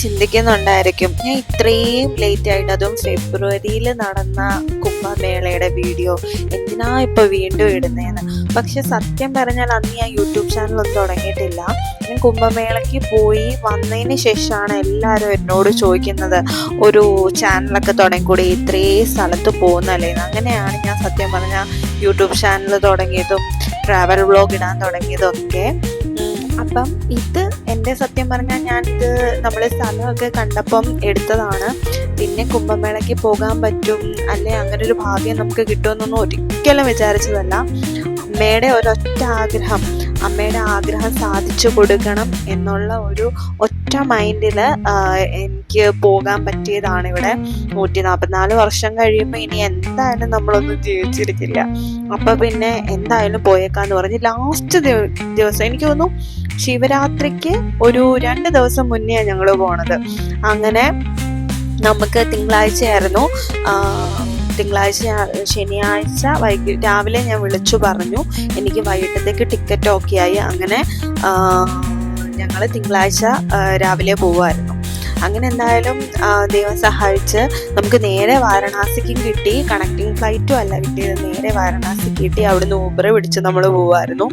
ചിന്തിക്കുന്നുണ്ടായിരിക്കും, ഞാൻ ഇത്രയും ലേറ്റ് ആയിട്ട്, അതും ഫെബ്രുവരിയിൽ നടന്ന കുംഭമേളയുടെ വീഡിയോ എന്തിനാ ഇപ്പൊ വീണ്ടും ഇടുന്നതെന്ന്. പക്ഷെ സത്യം പറഞ്ഞാൽ അന്ന് ഞാൻ യൂട്യൂബ് ചാനലൊന്നും തുടങ്ങിയിട്ടില്ല. ഞാൻ കുംഭമേളയ്ക്ക് പോയി വന്നതിന് ശേഷമാണ് എല്ലാവരും എന്നോട് ചോദിക്കുന്നത്, ഒരു ചാനലൊക്കെ തുടങ്ങിക്കൂടി, ഇത്രയും സ്ഥലത്ത് പോകുന്നല്ലേ. അങ്ങനെയാണ് ഞാൻ സത്യം പറഞ്ഞാൽ യൂട്യൂബ് ചാനൽ തുടങ്ങിയതും ട്രാവൽ വ്ളോഗ് ഇടാൻ തുടങ്ങിയതൊക്കെ. അപ്പം ഇത് എൻ്റെ സത്യം പറഞ്ഞാൽ ഞാനിത് നമ്മൾ സ്ഥലമൊക്കെ കണ്ടപ്പം എടുത്തതാണ്. പിന്നെ കുംഭമേളയ്ക്ക് പോകാൻ പറ്റും അല്ലെ, അങ്ങനെ ഒരു ഭാഗ്യം നമുക്ക് കിട്ടുമെന്നൊന്നും ഒരിക്കലും വിചാരിച്ചതല്ല. അമ്മയുടെ ഒരൊറ്റ ആഗ്രഹം, അമ്മയുടെ ആഗ്രഹം സാധിച്ചു കൊടുക്കണം എന്നുള്ള ഒരു ഒറ്റ മൈൻഡിൽ എനിക്ക് പോകാൻ പറ്റിയതാണ് ഇവിടെ. 144 വർഷം കഴിയുമ്പോൾ ഇനി എന്തായാലും നമ്മളൊന്നും ജീവിച്ചിരിക്കില്ല. അപ്പം പിന്നെ എന്തായാലും പോയേക്കാന്ന് പറഞ്ഞ് ലാസ്റ്റ് ദിവസം, എനിക്ക് തോന്നുന്നു ശിവരാത്രിക്ക് ഒരു 2 ദിവസം മുന്നേ ഞങ്ങൾ പോണത്. അങ്ങനെ നമുക്ക് തിങ്കളാഴ്ചയായിരുന്നു. ശനിയാഴ്ച രാവിലെ ഞാൻ വിളിച്ചു പറഞ്ഞു എനിക്ക് വൈകിട്ടത്തേക്ക് ടിക്കറ്റ് ഓക്കെ ആയി. അങ്ങനെ ഞങ്ങൾ തിങ്കളാഴ്ച രാവിലെ പോവുമായിരുന്നു. അങ്ങനെ എന്തായാലും ദൈവം സഹായിച്ച് നമുക്ക് നേരെ വാരണാസിക്കും കിട്ടി. കണക്റ്റിംഗ് ഫ്ലൈറ്റും അല്ല കിട്ടിയത്, നേരെ വാരണാസി കിട്ടി. അവിടുന്ന് ഊബർ പിടിച്ച് നമ്മൾ പോവായിരുന്നു.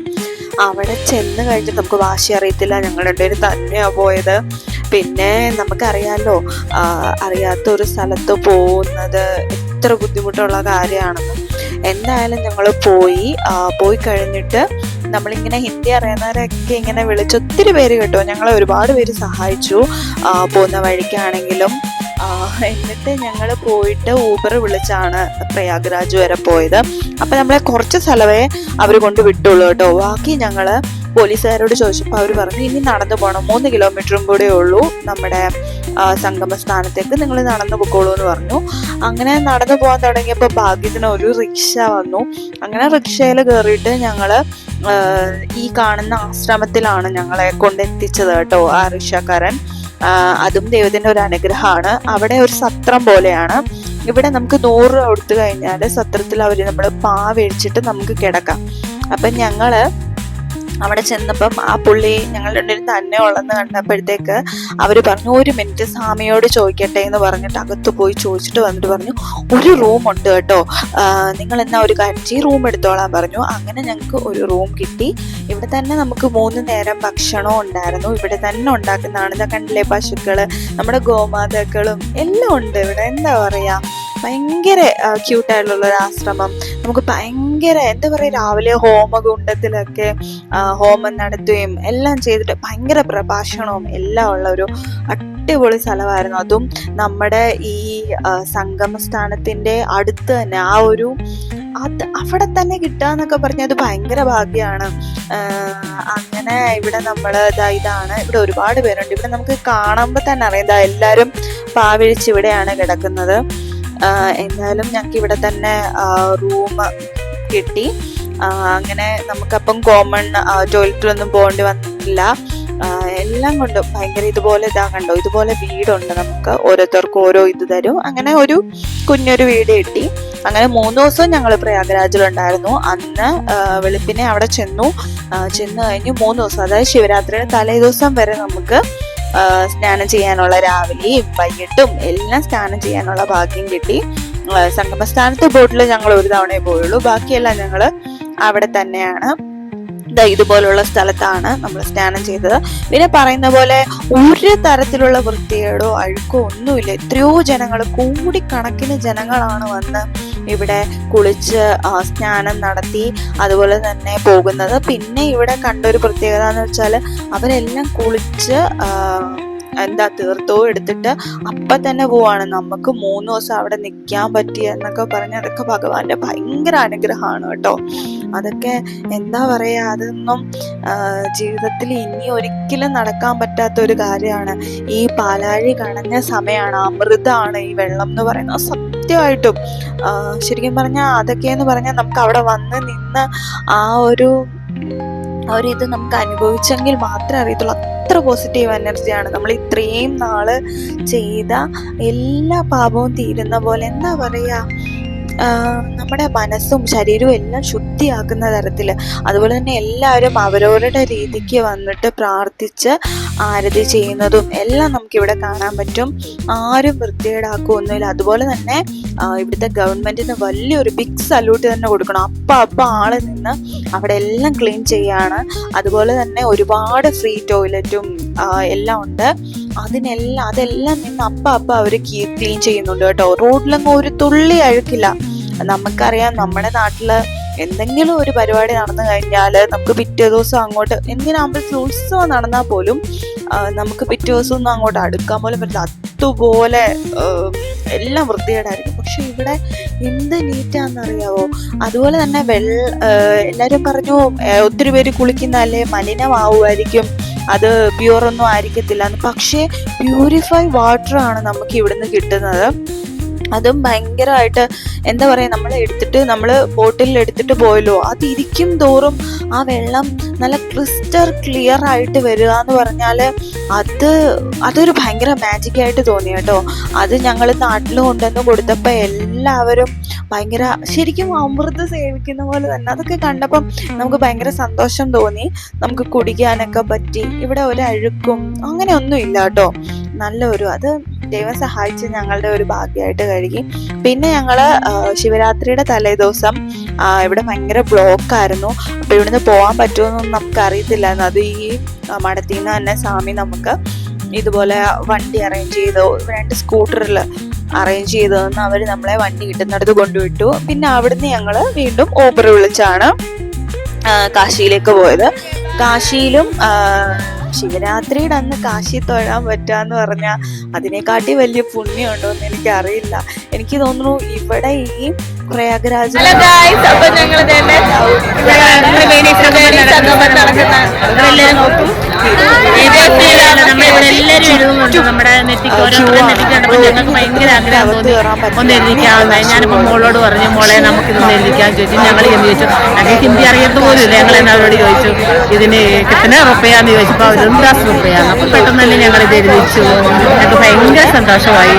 അവിടെ ചെന്ന് കഴിഞ്ഞ് നമുക്ക് വാശി അറിയത്തില്ല, ഞങ്ങൾ രണ്ടുപേരും തന്നെയാണ് പോയത്. പിന്നെ നമുക്കറിയാമല്ലോ, അറിയാത്തൊരു സ്ഥലത്ത് പോകുന്നത് എത്ര ബുദ്ധിമുട്ടുള്ള കാര്യമാണെന്ന്. എന്തായാലും ഞങ്ങൾ പോയി കഴിഞ്ഞിട്ട് നമ്മളിങ്ങനെ ഹിന്ദി അറിയുന്നവരൊക്കെ ഇങ്ങനെ വിളിച്ച് ഒത്തിരി പേര് കേട്ടോ, ഞങ്ങളെ ഒരുപാട് പേര് സഹായിച്ചു പോകുന്ന വഴിക്കാണെങ്കിലും. എന്നിട്ട് ഞങ്ങൾ പോയിട്ട് ഊബർ വിളിച്ചാണ് പ്രയാഗ്രാജ് വരെ പോയത്. അപ്പം നമ്മളെ കുറച്ച് സ്ഥലമേ അവർ കൊണ്ട് വിട്ടുള്ളൂ കേട്ടോ. ബാക്കി ഞങ്ങൾ പോലീസുകാരോട് ചോദിച്ചപ്പോൾ അവർ പറഞ്ഞു ഇനി നടന്നു പോകണം, 3 കിലോമീറ്ററും കൂടെ ഉള്ളൂ നമ്മുടെ സംഗമ സ്ഥാനത്തേക്ക്, നിങ്ങൾ നടന്നു പൊക്കോളൂ എന്ന് പറഞ്ഞു. അങ്ങനെ നടന്നു പോകാൻ തുടങ്ങിയപ്പോൾ ഭാഗ്യത്തിന് ഒരു റിക്ഷ വന്നു. അങ്ങനെ റിക്ഷയിൽ കയറിയിട്ട് ഞങ്ങൾ ഈ കാണുന്ന ആശ്രമത്തിലാണ് ഞങ്ങളെ കൊണ്ടെത്തിച്ചത് കേട്ടോ ആ റിക്ഷക്കാരൻ. അതും ദൈവത്തിൻ്റെ ഒരു അനുഗ്രഹമാണ്. അവിടെ ഒരു സത്രം പോലെയാണ്. ഇവിടെ നമുക്ക് 100 രൂപ കൊടുത്തു കഴിഞ്ഞാൽ സത്രത്തിൽ അവർ നമ്മൾ പാവഴിച്ചിട്ട് നമുക്ക് കിടക്കാം. അപ്പം ഞങ്ങൾ അവിടെ ചെന്നപ്പം ആ പുള്ളി ഞങ്ങളുടെ രണ്ടുപേരും തന്നെ ഉള്ളെന്ന് കണ്ടപ്പോഴത്തേക്ക് അവർ പറഞ്ഞു 1 മിനിറ്റ് സ്വാമിയോട് ചോദിക്കട്ടെ എന്ന് പറഞ്ഞിട്ട് അകത്ത് പോയി ചോദിച്ചിട്ട് വന്നിട്ട് പറഞ്ഞു ഒരു റൂം ഉണ്ട് കേട്ടോ, നിങ്ങൾ എന്നാ ഒരു കാര്യം റൂം എടുത്തോളാൻ പറഞ്ഞു. അങ്ങനെ ഞങ്ങൾക്ക് ഒരു റൂം കിട്ടി. ഇവിടെ തന്നെ നമുക്ക് 3 നേരം ഭക്ഷണവും ഉണ്ടായിരുന്നു. ഇവിടെ തന്നെ ഉണ്ടാക്കുന്നതാണ്. ഇതാ കണ്ടില്ലേ, പശുക്കള്, നമ്മുടെ ഗോമാതകളും എല്ലാം ഉണ്ട് ഇവിടെ. എന്താ പറയാ, ഭയങ്കര ക്യൂട്ടായിട്ടുള്ളൊരു ആശ്രമം. നമുക്ക് ഭയങ്കര എന്താ പറയുക, രാവിലെ ഹോമകുണ്ടത്തിലൊക്കെ ഹോമം നടത്തുകയും എല്ലാം ചെയ്തിട്ട് ഭയങ്കര പ്രഭാഷണവും എല്ലാം ഉള്ള ഒരു അടിപൊളി സ്ഥലമായിരുന്നു. അതും നമ്മുടെ ഈ സംഗമസ്ഥാനത്തിൻ്റെ അടുത്ത് തന്നെ അവിടെ തന്നെ കിട്ടാന്നൊക്കെ പറഞ്ഞാൽ അത് ഭയങ്കര ഭാഗ്യമാണ്. അങ്ങനെ ഇവിടെ നമ്മൾ ഇതാണ്, ഇവിടെ ഒരുപാട് പേരുണ്ട്. ഇവിടെ നമുക്ക് കാണുമ്പോൾ തന്നെ അറിയാം, എല്ലാവരും പാവിഴിച്ച് ഇവിടെയാണ് കിടക്കുന്നത്. എന്തായാലും ഞങ്ങൾക്ക് ഇവിടെ തന്നെ റൂം കിട്ടി. അങ്ങനെ നമുക്കപ്പം കോമൺ ടോയ്ലറ്റിലൊന്നും പോകേണ്ടി വന്നിട്ടില്ല. എല്ലാം കൊണ്ടും ഭയങ്കര ഇതുപോലെ കണ്ടോ, ഇതുപോലെ വീടുണ്ട്. നമുക്ക് ഓരോരുത്തർക്കും ഓരോ ഇത് തരും. അങ്ങനെ ഒരു കുഞ്ഞൊരു വീട് കിട്ടി. അങ്ങനെ 3 ദിവസം ഞങ്ങൾ പ്രയാഗ്രാജിലുണ്ടായിരുന്നു. അന്ന് വെളുപ്പിനെ അവിടെ ചെന്നു കഴിഞ്ഞ് 3 ദിവസം, അതായത് ശിവരാത്രിയുടെ തലേ ദിവസം വരെ നമുക്ക് സ്നാനം ചെയ്യാനുള്ള, രാവിലെയും വൈകിട്ടും എല്ലാം സ്നാനം ചെയ്യാനുള്ള ഭാഗ്യം കിട്ടി. സംഗമസ്ഥാനത്ത് ബോട്ടിൽ ഞങ്ങൾ ഒരു തവണയേ പോയുള്ളൂ. ബാക്കിയെല്ലാം ഞങ്ങൾ അവിടെ തന്നെയാണ്. ഇതുപോലുള്ള സ്ഥലത്താണ് നമ്മൾ സ്നാനം ചെയ്തത്. പിന്നെ പറയുന്ന പോലെ ഒരു തരത്തിലുള്ള വൃത്തികേടോ അഴുക്കോ ഒന്നുമില്ല. എത്രയോ ജനങ്ങൾ, കോടിക്കണക്കിന് ജനങ്ങളാണ് വന്ന് ഇവിടെ കുളിച്ച് സ്നാനം നടത്തി അതുപോലെ തന്നെ പോകുന്നത്. പിന്നെ ഇവിടെ കണ്ടൊരു പ്രത്യേകത എന്ന് വെച്ചാൽ അവരെല്ലാം കുളിച്ച് തീർത്തോ എടുത്തിട്ട് അപ്പം തന്നെ പോവാണ്. നമുക്ക് 3 ദിവസം അവിടെ നിൽക്കാൻ പറ്റിയ എന്നൊക്കെ പറഞ്ഞാൽ അതൊക്കെ ഭഗവാന്റെ ഭയങ്കര അനുഗ്രഹമാണ് കേട്ടോ. അതൊക്കെ എന്താ പറയാ, അതൊന്നും ജീവിതത്തിൽ ഇനി ഒരിക്കലും നടക്കാൻ പറ്റാത്ത ഒരു കാര്യമാണ്. ഈ പാലാഴി കണഞ്ഞ സമയമാണ്, അമൃതാണ് ഈ വെള്ളം എന്ന് പറയുന്നത്. സത്യമായിട്ടും ശരിക്കും പറഞ്ഞാൽ അതൊക്കെയെന്ന് പറഞ്ഞാൽ നമുക്ക് അവിടെ വന്ന് നിന്ന് ആ ഒരു ഇത് നമുക്ക് അനുഭവിച്ചെങ്കിൽ മാത്രമേ അറിയത്തുള്ളൂ. അത്ര പോസിറ്റീവ് എനർജിയാണ്. നമ്മൾ ഇത്രയും നാള് ചെയ്ത എല്ലാ പാപവും തീരുന്ന പോലെ, എന്താ പറയാ, നമ്മുടെ മനസ്സും ശരീരവും എല്ലാം ശുദ്ധിയാക്കുന്ന തരത്തിൽ. അതുപോലെ തന്നെ എല്ലാവരും അവരവരുടെ രീതിക്ക് വന്നിട്ട് പ്രാർത്ഥിച്ച് ആരതി ചെയ്യുന്നതും എല്ലാം നമുക്കിവിടെ കാണാൻ പറ്റും. ആരും വൃത്തികേടാക്കുകയൊന്നുമില്ല. അതുപോലെ തന്നെ ഇവിടുത്തെ ഗവൺമെൻറ്റിന് വലിയൊരു ബിഗ് സല്യൂട്ട് തന്നെ കൊടുക്കണം. അപ്പം ആള് നിന്ന് അവിടെ എല്ലാം ക്ലീൻ ചെയ്യാണ്. അതുപോലെ തന്നെ ഒരുപാട് ഫ്രീ ടോയ്ലറ്റും എല്ലാം ഉണ്ട്. അതെല്ലാം നിന്ന് അപ്പം അവർ ക്ലീൻ ചെയ്യുന്നുണ്ട് കേട്ടോ. റോഡിലൊന്നും ഒരു തുള്ളി അഴുക്കില്ല. നമുക്കറിയാം നമ്മുടെ നാട്ടില് എന്തെങ്കിലും ഒരു പരിപാടി നടന്നു കഴിഞ്ഞാൽ നമുക്ക് പിറ്റേ ദിവസം അങ്ങോട്ട്, എന്തിനാ അമ്പലത്തിൽ ഉത്സവം നടന്നാൽ പോലും നമുക്ക് പിറ്റേ ദിവസം ഒന്നും അങ്ങോട്ട് അടുക്കാൻ പോലും പറ്റില്ല. അതുപോലെ എല്ലാം വൃത്തികേടായിരിക്കും. പക്ഷെ ഇവിടെ എന്ത് നീറ്റാന്നറിയാവോ. അതുപോലെ തന്നെ എല്ലാവരും പറഞ്ഞു ഒത്തിരി പേര് കുളിക്കുന്നതല്ലേ മലിനമാവുമായിരിക്കും, അത് പ്യൂറൊന്നും ആയിരിക്കത്തില്ല എന്ന്. പക്ഷേ പ്യൂരിഫൈ വാട്ടർ ആണ് നമുക്ക് ഇവിടുന്ന് കിട്ടുന്നത്. അതും ഭയങ്കരമായിട്ട് എന്താ പറയുക, നമ്മൾ ബോട്ടിൽ എടുത്തിട്ട് പോയല്ലോ, അതിരിക്കും തോറും ആ വെള്ളം നല്ല ക്രിസ്റ്റൽ ക്ലിയർ ആയിട്ട് വരിക എന്ന് പറഞ്ഞാൽ അതൊരു ഭയങ്കര മാജിക്കായിട്ട് തോന്നി കേട്ടോ. അത് ഞങ്ങൾ നാട്ടിൽ കൊണ്ടുവന്ന് കൊടുത്തപ്പോൾ എല്ലാവരും ഭയങ്കര ശരിക്കും അമൃത് സേവിക്കുന്ന പോലെ തന്നെ. അതൊക്കെ കണ്ടപ്പം നമുക്ക് ഭയങ്കര സന്തോഷം തോന്നി. നമുക്ക് കുടിക്കാനൊക്കെ പറ്റി. ഇവിടെ ഒരു അഴുക്കും അങ്ങനെ ഒന്നും ഇല്ല കേട്ടോ. അത് ദൈവം സഹായിച്ച് ഞങ്ങളുടെ ഒരു ഭാഗ്യമായിട്ട് കഴുകി. പിന്നെ ഞങ്ങള് ശിവരാത്രിയുടെ തലേദിവസം ഇവിടെ ഭയങ്കര ബ്ലോക്കായിരുന്നു. അപ്പൊ ഇവിടുന്ന് പോകാൻ പറ്റുമെന്നൊന്നും നമുക്ക് അറിയത്തില്ലായിരുന്നു. അത് ഈ മഠത്തിൽ നിന്ന് തന്നെ സ്വാമി നമുക്ക് ഇതുപോലെ വണ്ടി അറേഞ്ച് ചെയ്തു. 2 സ്കൂട്ടറിൽ അറേഞ്ച് ചെയ്തതെന്ന് അവർ നമ്മളെ വണ്ടി കിട്ടുന്നിടത്ത് കൊണ്ടുവിട്ടു. പിന്നെ അവിടുന്ന് ഞങ്ങള് വീണ്ടും ഊബർ വിളിച്ചാണ് കാശിയിലേക്ക് പോയത്. കാശിയിലും ശിവരാത്രിയുടെ അന്ന് കാശി തൊഴാൻ പറ്റാന്ന് പറഞ്ഞാൽ അതിനെക്കാട്ടി വലിയ പുണ്യമുണ്ടോ എന്ന് എനിക്കറിയില്ല. എനിക്ക് തോന്നുന്നു ഇവിടെ ഈ പ്രയാഗരാജ് ഞാനിപ്പോ മോളോട് പറഞ്ഞു, മോളെ നമുക്കിതൊന്ന് എഴുതിക്കാൻ ചോദിച്ചു. ഞങ്ങൾ എന്ത് ചോദിച്ചു, ഞങ്ങൾക്ക് ഹിന്ദി അറിയത്ത പോലും ഇല്ല. ഞങ്ങൾ തന്നെ അവരോട് ചോദിച്ചു ഇതിന് കിട്ടുന്ന റുപ്പയാന്ന് ചോദിച്ചപ്പോൾ അവർ 10 റുപ്പയാണ്. അപ്പൊ പെട്ടെന്ന് തന്നെ ഞങ്ങൾ ഇത് എഴുതിച്ചു. ഞങ്ങൾക്ക് ഭയങ്കര സന്തോഷമായി.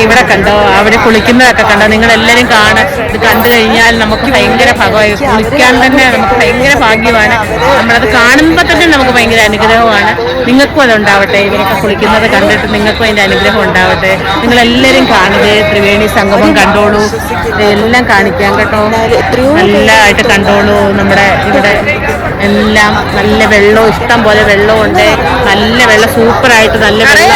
ഇവിടെ കണ്ടോ, അവിടെ കുളിക്കുന്നതൊക്കെ കണ്ടോ, നിങ്ങളെല്ലാവരും ഇത് കണ്ടു കഴിഞ്ഞാൽ നമുക്ക് ഭയങ്കര ഭാഗമായി. കുളിക്കാൻ തന്നെ നമുക്ക് ഭയങ്കര ഭാഗ്യമാണ്. നമ്മളത് കാണുമ്പോൾ തന്നെ നമുക്ക് ഭയങ്കര അനുഗ്രഹമാണ്. നിങ്ങൾക്കും അതുണ്ടാവട്ടെ. ഇവരൊക്കെ കുളിക്കുന്നത് കണ്ടിട്ട് നിങ്ങൾക്കും അതിന്റെ അനുഗ്രഹം ഉണ്ടാവട്ടെ. നിങ്ങളെല്ലാവരും കാണുക, ത്രിവേണി സംഗമം കണ്ടോളൂ. ഇതെല്ലാം കാണിക്കാം കേട്ടോ, നല്ലതായിട്ട് കണ്ടോളൂ. നമ്മുടെ ഇവിടെ എല്ലാം നല്ല വെള്ളവും ഇഷ്ടം പോലെ വെള്ളമുണ്ട്. നല്ല വെള്ളം സൂപ്പറായിട്ട്, നല്ല വെള്ളം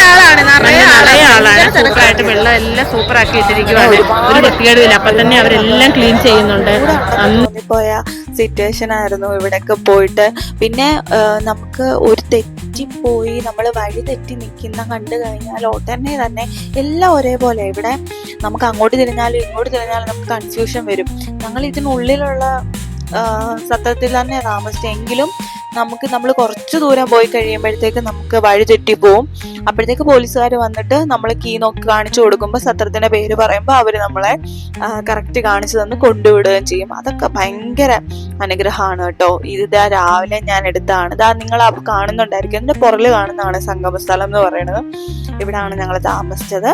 നിറയെ ആളാണ്. സൂപ്പറായിട്ട് വെള്ളം എല്ലാം സൂപ്പറാക്കി ഇട്ടിരിക്കുവാണ്. ഒരു വൃത്തികേടുമില്ല. അപ്പൊ തന്നെ അവരെല്ലാം ക്ലീൻ ചെയ്യുന്നുണ്ട്. പോയ സിറ്റുവേഷൻ ആയിരുന്നു ഇവിടെയൊക്കെ പോയിട്ട്. പിന്നെ നമുക്ക് ഒരു തെറ്റിപ്പോയി നമ്മൾ വഴി തെറ്റി നിൽക്കുന്ന കണ്ടു കഴിഞ്ഞാൽ ഉടനെ തന്നെ എല്ലാം ഒരേപോലെ. ഇവിടെ നമുക്ക് അങ്ങോട്ട് തിരിഞ്ഞാലും ഇങ്ങോട്ട് തിരിഞ്ഞാലും നമുക്ക് കൺഫ്യൂഷൻ വരും. ഞങ്ങൾ ഇതിനുള്ളിലുള്ള സത്രത്തിൽ തന്നെ താമസിച്ചെങ്കിലും നമ്മൾ കുറച്ച് ദൂരം പോയി കഴിയുമ്പോഴത്തേക്ക് നമുക്ക് വഴി തെറ്റിപ്പോവും. അപ്പോഴത്തേക്ക് പോലീസുകാർ വന്നിട്ട് നമ്മൾ കീ നോക്കി കാണിച്ചു കൊടുക്കുമ്പോൾ സത്രത്തിന്റെ പേര് പറയുമ്പോൾ അവർ നമ്മളെ കറക്റ്റ് കാണിച്ചു തന്ന് കൊണ്ടുവിടുകയും ചെയ്യും. അതൊക്കെ ഭയങ്കര അനുഗ്രഹമാണ് കേട്ടോ. ഇതാ രാവിലെ ഞാൻ എടുത്താണ്. ഇതാ നിങ്ങൾ കാണുന്നുണ്ടായിരിക്കും, ഇതിന്റെ പുറകിൽ കാണുന്നതാണ് സംഗമസ്ഥലം എന്ന് പറയുന്നത്. ഇവിടാണ് ഞങ്ങൾ താമസിച്ചത്.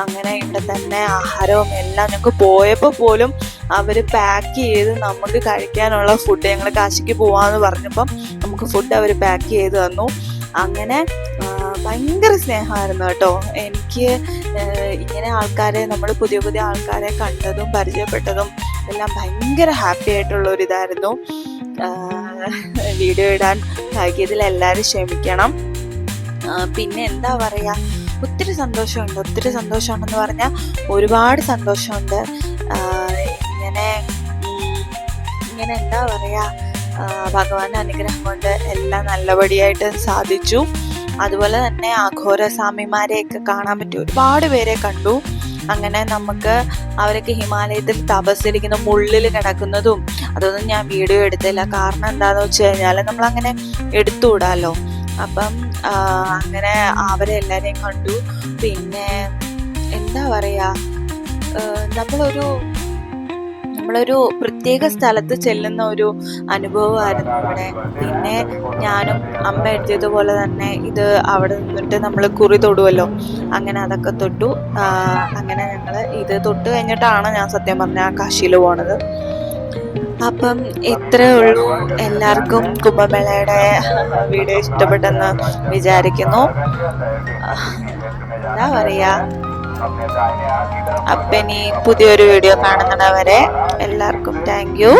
അങ്ങനെ ഇവിടെ തന്നെ ആഹാരവും എല്ലാം ഞങ്ങൾക്ക് പോയപ്പോൾ പോലും അവർ പാക്ക് ചെയ്ത് നമുക്ക് കഴിക്കാനുള്ള ഫുഡ്, ഞങ്ങൾ കാശിക്ക് പോവാന്ന് പറഞ്ഞപ്പം നമുക്ക് ഫുഡ് അവർ പാക്ക് ചെയ്ത് തന്നു. അങ്ങനെ ഭയങ്കര സ്നേഹമായിരുന്നു കേട്ടോ. എനിക്ക് ഇങ്ങനെ ആൾക്കാരെ, നമ്മൾ പുതിയ പുതിയ ആൾക്കാരെ കണ്ടതും പരിചയപ്പെട്ടതും എല്ലാം ഭയങ്കര ഹാപ്പി ആയിട്ടുള്ള ഒരു ഇതായിരുന്നു. വീഡിയോ ഇടാൻ ഭാഗ്യത്തിൽ എല്ലാവരും ക്ഷമിക്കണം. പിന്നെ എന്താ പറയുക, ഒത്തിരി സന്തോഷമുണ്ടെന്ന് പറഞ്ഞാൽ ഒരുപാട് സന്തോഷമുണ്ട്. ഇങ്ങനെ എന്താ പറയുക, ഭഗവാന്റെ അനുഗ്രഹം കൊണ്ട് എല്ലാം നല്ലപടിയായിട്ട് സാധിച്ചു. അതുപോലെ തന്നെ അഘോര സ്വാമിമാരെയൊക്കെ കാണാൻ പറ്റി. ഒരുപാട് പേരെ കണ്ടു. അങ്ങനെ നമുക്ക് അവരൊക്കെ ഹിമാലയത്തിൽ തപസ്സിരിക്കുന്ന മുള്ളിൽ കിടക്കുന്നതും അതൊന്നും ഞാൻ വീഡിയോ എടുത്തില്ല. കാരണം എന്താണെന്ന് വെച്ച് കഴിഞ്ഞാൽ നമ്മളങ്ങനെ എടുത്തുകൂടാലോ. അപ്പം അങ്ങനെ അവരെ എല്ലാവരെയും കണ്ടു. പിന്നെ എന്താ പറയുക, നമ്മളൊരു നമ്മളൊരു പ്രത്യേക സ്ഥലത്ത് ചെല്ലുന്ന ഒരു അനുഭവമായിരുന്നു ഇവിടെ. പിന്നെ ഞാനും അമ്മ എഴുതിയതുപോലെ തന്നെ ഇത് അവിടെ നിന്നിട്ട് നമ്മൾ കുറി തൊടുമല്ലോ, അങ്ങനെ അതൊക്കെ തൊട്ടു. അങ്ങനെ ഞങ്ങൾ ഇത് തൊട്ട് കഴിഞ്ഞിട്ടാണ് ഞാൻ സത്യം പറഞ്ഞാൽ കാശിയിൽ പോണത്. അപ്പം ഇത്രേ ഉള്ളൂ. എല്ലാവർക്കും കുംഭമേളയുടെ വീഡിയോ ഇഷ്ടപ്പെട്ടെന്ന് വിചാരിക്കുന്നു. എന്താ പറയാ, അപ്പം ഇനി പുതിയൊരു വീഡിയോ കാണുന്നവരെ എല്ലാവർക്കും താങ്ക് യു.